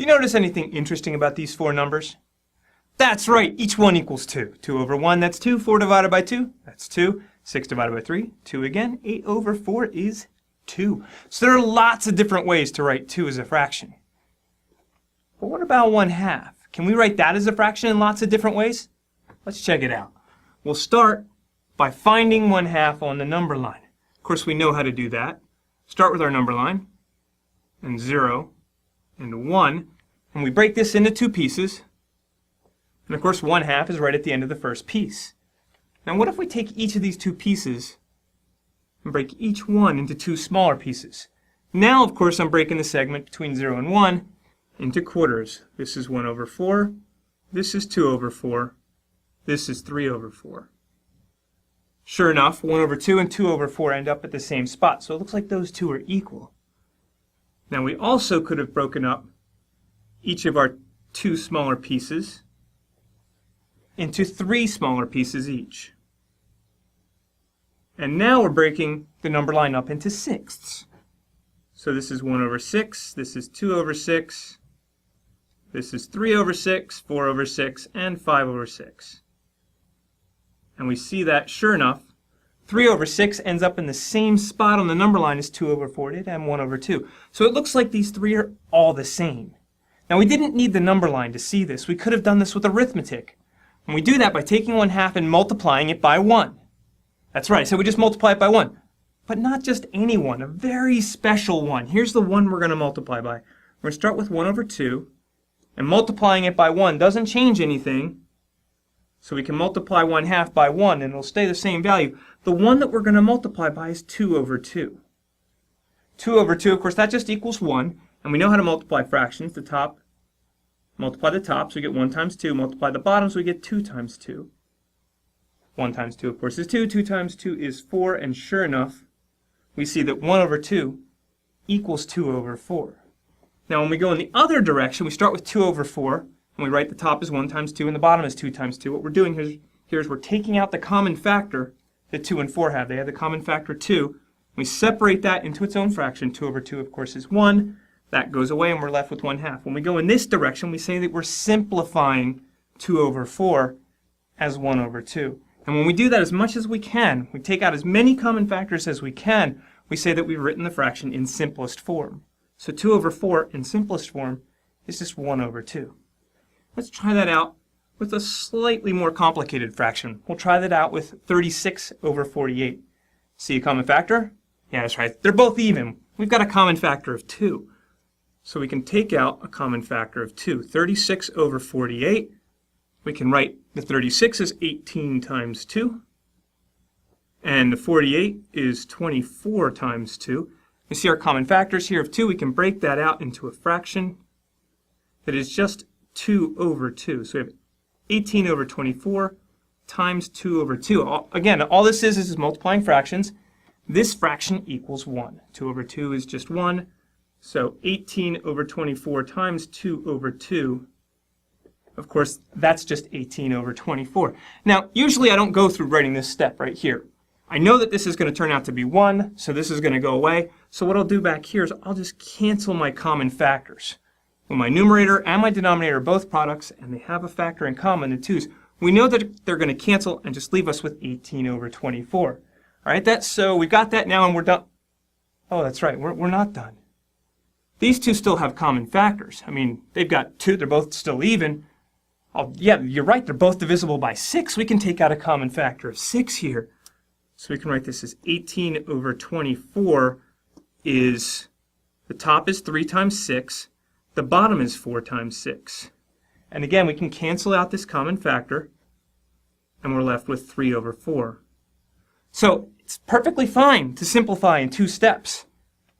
Do you notice anything interesting about these four numbers? That's right, each one equals 2. 2 over 1, that's 2. 4 divided by 2, that's 2. 6 divided by 3, 2 again. 8 over 4 is 2. So there are lots of different ways to write 2 as a fraction. But what about 1/2? Can we write that as a fraction in lots of different ways? Let's check it out. We'll start by finding 1/2 on the number line. Of course, we know how to do that. Start with our number line, and 0, and 1, and we break this into two pieces. And of course, 1/2 is right at the end of the first piece. Now what if we take each of these two pieces and break each one into two smaller pieces? Now, of course, I'm breaking the segment between 0 and 1 into quarters. This is 1 over 4. This is 2 over 4. This is 3 over 4. Sure enough, 1 over 2 and 2 over 4 end up at the same spot, so it looks like those two are equal. Now we also could have broken up each of our two smaller pieces into 3 smaller pieces each. And now we're breaking the number line up into sixths. So this is 1 over 6, this is 2 over 6, this is 3 over 6, 4 over 6, and 5 over 6. And we see that, sure enough, 3 over 6 ends up in the same spot on the number line as 2 over 4 did, and 1 over 2. So it looks like these three are all the same. Now we didn't need the number line to see this. We could have done this with arithmetic. And we do that by taking 1/2 and multiplying it by 1. That's right, so we just multiply it by 1. But not just any one, a very special one. Here's the one we're going to multiply by. We're going to start with 1 over 2, and multiplying it by 1 doesn't change anything. So we can multiply 1/2 by 1, and it'll stay the same value. The one that we're going to multiply by is 2 over 2. 2 over 2, of course, that just equals 1. And we know how to multiply fractions. The top, multiply the top, so we get 1 times 2. Multiply the bottom, so we get 2 times 2. 1 times 2, of course, is 2. 2 times 2 is 4. And sure enough, we see that 1 over 2 equals 2 over 4. Now, when we go in the other direction, we start with 2 over 4. And we write the top is 1 times 2, and the bottom is 2 times 2. What we're doing here is we're taking out the common factor that 2 and 4 have. They have the common factor 2. We separate that into its own fraction. 2 over 2, of course, is 1. That goes away, and we're left with 1/2. When we go in this direction, we say that we're simplifying 2 over 4 as 1 over 2. And when we do that as much as we can, we take out as many common factors as we can, we say that we've written the fraction in simplest form. So 2 over 4 in simplest form is just 1 over 2. Let's try that out with a slightly more complicated fraction. We'll try that out with 36 over 48. See a common factor? Yeah, that's right. They're both even. We've got a common factor of 2. So we can take out a common factor of 2. 36 over 48. We can write the 36 as 18 times 2. And the 48 is 24 times 2. You see our common factors here of 2. We can break that out into a fraction that is just 2 over 2. So we have 18 over 24 times 2 over 2. Again, all this is multiplying fractions. This fraction equals 1. 2 over 2 is just 1. So 18 over 24 times 2 over 2, of course, that's just 18 over 24. Now, usually I don't go through writing this step right here. I know that this is going to turn out to be 1, so this is going to go away. So what I'll do back here is I'll just cancel my common factors. When my numerator and my denominator are both products, and they have a factor in common, the 2's, we know that they're going to cancel and just leave us with 18 over 24. All right, so we've got that now, and we're done. Oh, that's right, we're not done. These two still have common factors. I mean, they've got 2, they're both still even. Oh, yeah, you're right, they're both divisible by 6. We can take out a common factor of 6 here. So we can write this as 18 over 24 is, the top is 3 times 6, the bottom is 4 times 6. And again, we can cancel out this common factor, and we're left with 3 over 4. So it's perfectly fine to simplify in 2 steps.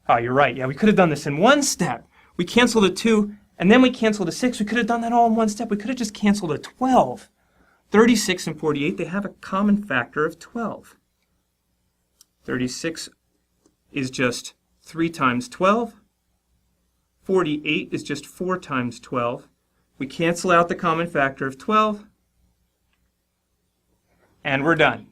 Oh, you're right. Yeah, we could have done this in 1 step. We canceled a 2, and then we canceled a 6. We could have done that all in 1 step. We could have just canceled a 12. 36 and 48, they have a common factor of 12. 36 is just 3 times 12. 48 is just 4 times 12. We cancel out the common factor of 12. And we're done.